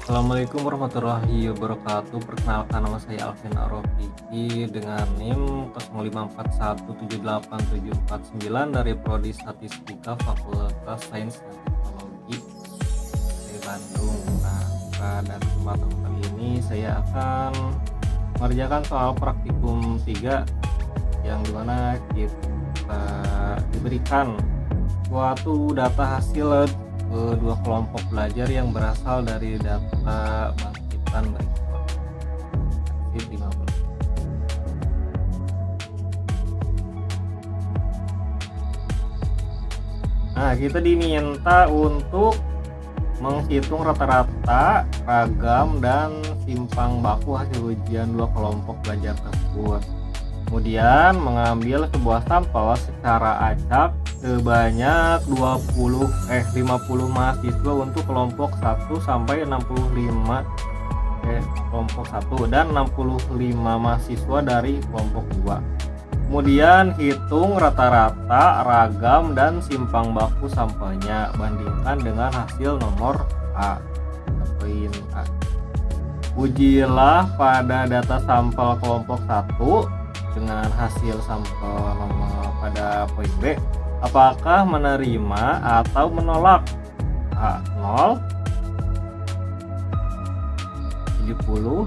Assalamualaikum warahmatullahi wabarakatuh. Perkenalkan, nama saya Alvin Arofiki dengan NIM 0541787749 dari Prodi Statistika Fakultas Sains dan Teknologi dari Bandung. Nah, pada kesempatan kali ini saya akan mengerjakan soal praktikum 3 yang dimana kita diberikan suatu data hasil dua kelompok belajar yang berasal dari data bangkitan berikut. Sip 15. Nah, kita diminta untuk menghitung rata-rata, ragam, dan simpang baku hasil ujian dua kelompok belajar tersebut. Kemudian mengambil sebuah sampel secara acak sebanyak 50 mahasiswa untuk kelompok 1 sampai 65 kelompok 1 dan 65 mahasiswa dari kelompok 2. Kemudian hitung rata-rata, ragam, dan simpang baku sampelnya, bandingkan dengan hasil nomor A. Poin A. Ujilah pada data sampel kelompok 1 dengan hasil sampel nomor pada poin B, apakah menerima atau menolak. A0 70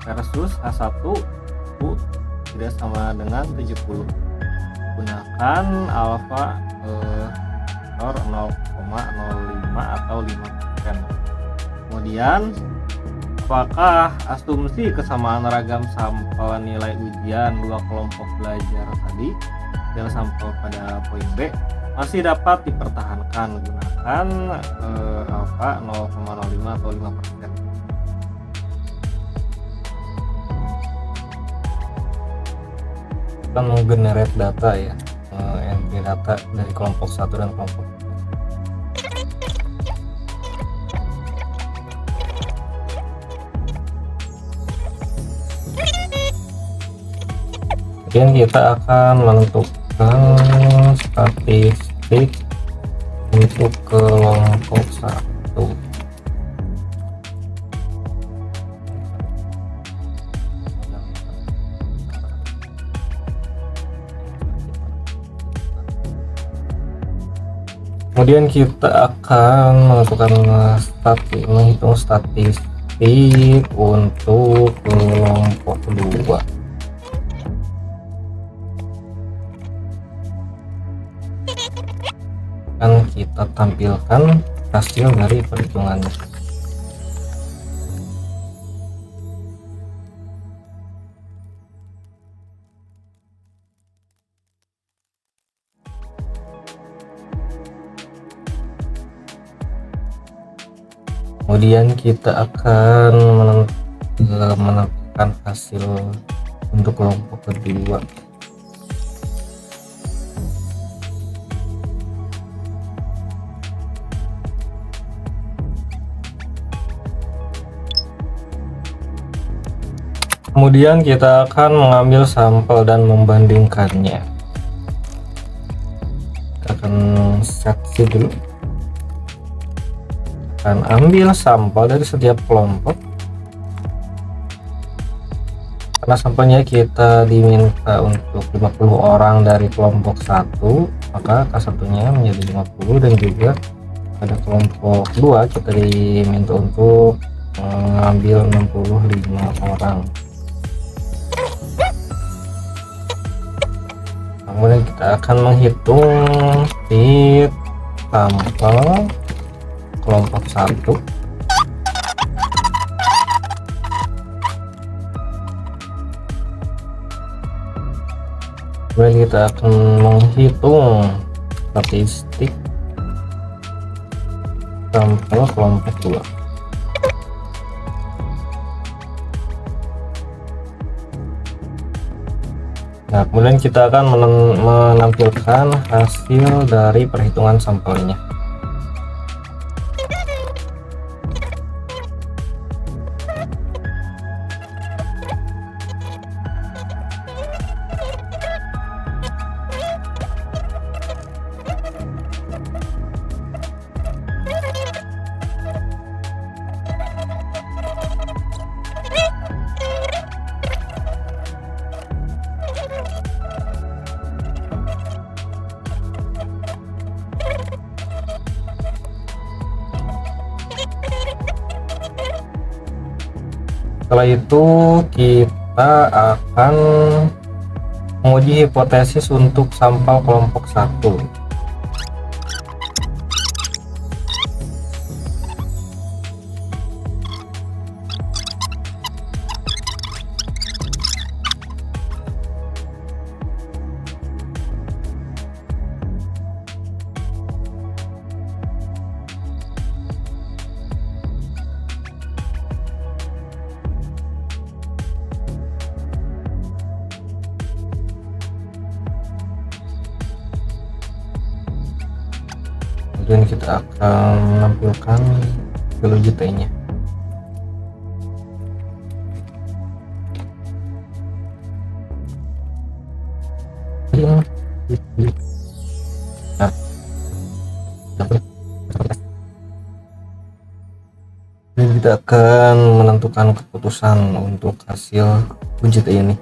versus A1 U tidak sama dengan 70. Gunakan alfa 0,05 atau 5%. Kemudian apakah asumsi kesamaan ragam sampel nilai ujian dua kelompok belajar tadi yang sampel pada poin B masih dapat dipertahankan. Gunakan alfa 0,05 atau 5%. Kita menggenerate data ya, entry data dari kelompok 1 dan kelompok 2. Kemudian kita akan menentukan statistik untuk kelompok 1. Kemudian kita akan menghitung statistik untuk kelompok 2. Akan kita tampilkan hasil dari perhitungannya. Kemudian kita akan menentukan hasil untuk kelompok kedua. Kemudian kita akan mengambil sampel dan membandingkannya. Kita akan set sheet dulu. Akan ambil sampel dari setiap kelompok. Karena sampelnya kita diminta untuk 50 orang dari kelompok 1, maka K1-nya menjadi 50, dan juga pada kelompok 2 kita diminta untuk mengambil 65 orang. Kemudian kita akan menghitung fit sampel kelompok 1. Kemudian kita akan menghitung statistik sampel kelompok 2. Nah, kemudian kita akan menampilkan hasil dari perhitungan sampelnya. Setelah itu kita akan menguji hipotesis untuk sampel kelompok 1. Kemudian kita akan menampilkan hasil uji T-nya. Jadi kita akan menentukan keputusan untuk hasil uji T ini.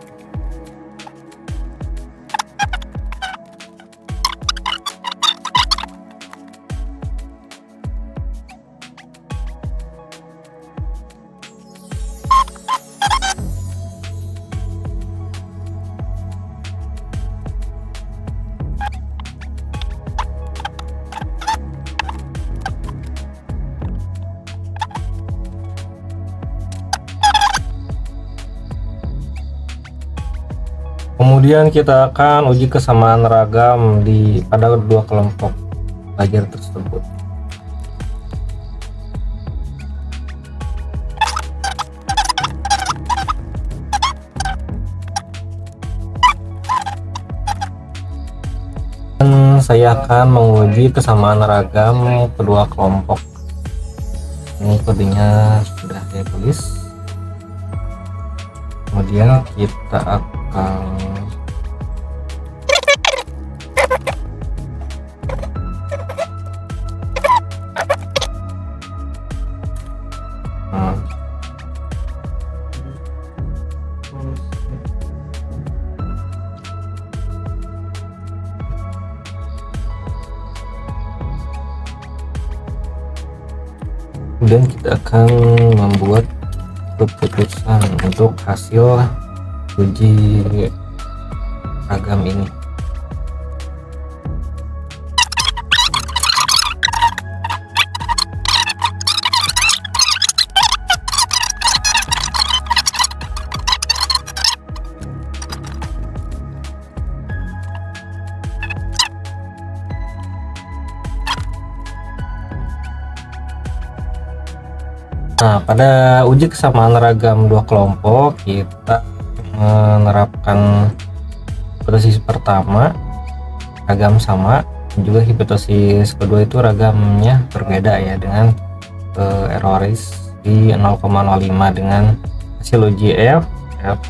Kemudian kita akan uji kesamaan ragam pada dua kelompok pelajar tersebut. Dan saya akan menguji kesamaan ragam kedua kelompok. Ini kodenya sudah saya tulis. Kemudian kita akan kemudian kita akan membuat keputusan untuk hasil uji ragam ini. Nah, pada uji kesamaan ragam dua kelompok kita menerapkan hipotesis pertama ragam sama, dan juga hipotesis kedua itu ragamnya berbeda ya, dengan erroris di 0,05 dengan hasil uji F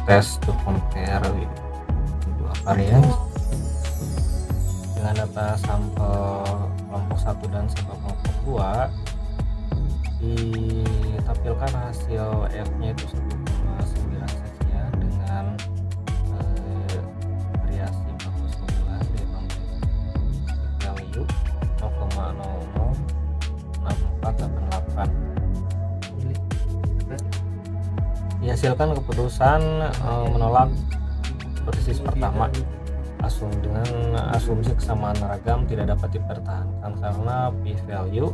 test to compare dua varian dengan data sampel kelompok 1 dan sampel kelompok 2. Ditampilkan hasil F-nya itu 1,9 sekian dengan variasi 49 dengan value 0,006488. Dihasilkan keputusan menolak hipotesis pertama dengan asumsi kesamaan ragam tidak dapat dipertahankan karena p-value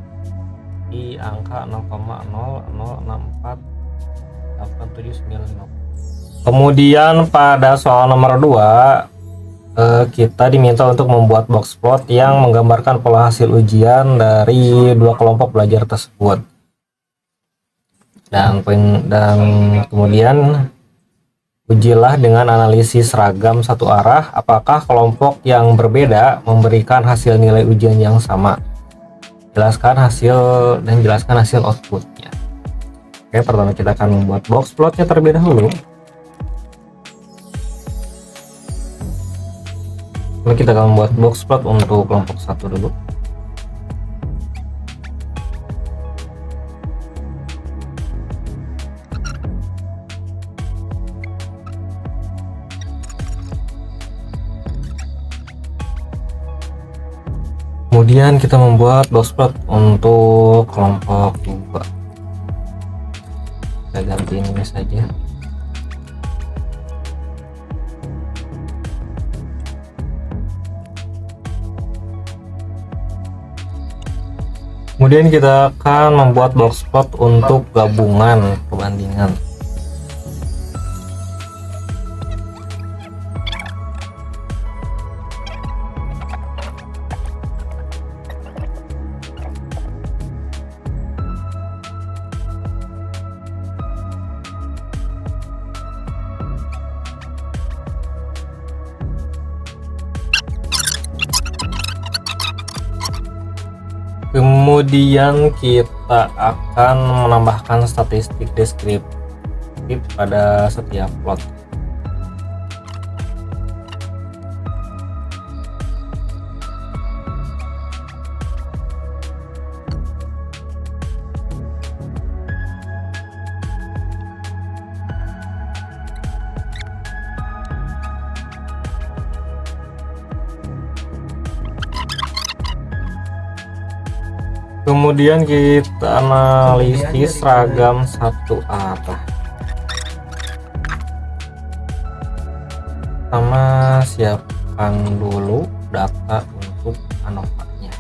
di angka 0,00648795. Kemudian pada soal nomor 2 kita diminta untuk membuat box plot yang menggambarkan pola hasil ujian dari dua kelompok belajar tersebut. Dan kemudian ujilah dengan analisis ragam satu arah apakah kelompok yang berbeda memberikan hasil nilai ujian yang sama. Jelaskan hasil outputnya. Oke, pertama kita akan membuat box plotnya terlebih dahulu. Lalu kita akan membuat box plot untuk kelompok 1 dulu. Kemudian kita membuat box plot untuk kelompok 2. Kita ganti ini saja. Kemudian kita akan membuat box plot untuk gabungan perbandingan. Kemudian kita akan menambahkan statistik deskriptif pada setiap plot. Kemudian kita analisis ragam satu arah. Pertama, siapkan dulu data untuk ANOVA-nya.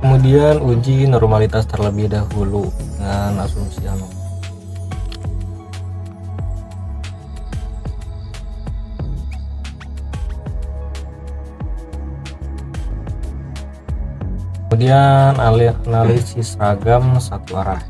Kemudian uji normalitas terlebih dahulu dengan asumsi ANOVA. Kemudian analisis ragam satu arah.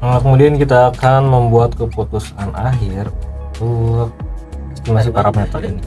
Nah, kemudian kita akan membuat keputusan akhir untuk estimasi parameter ini.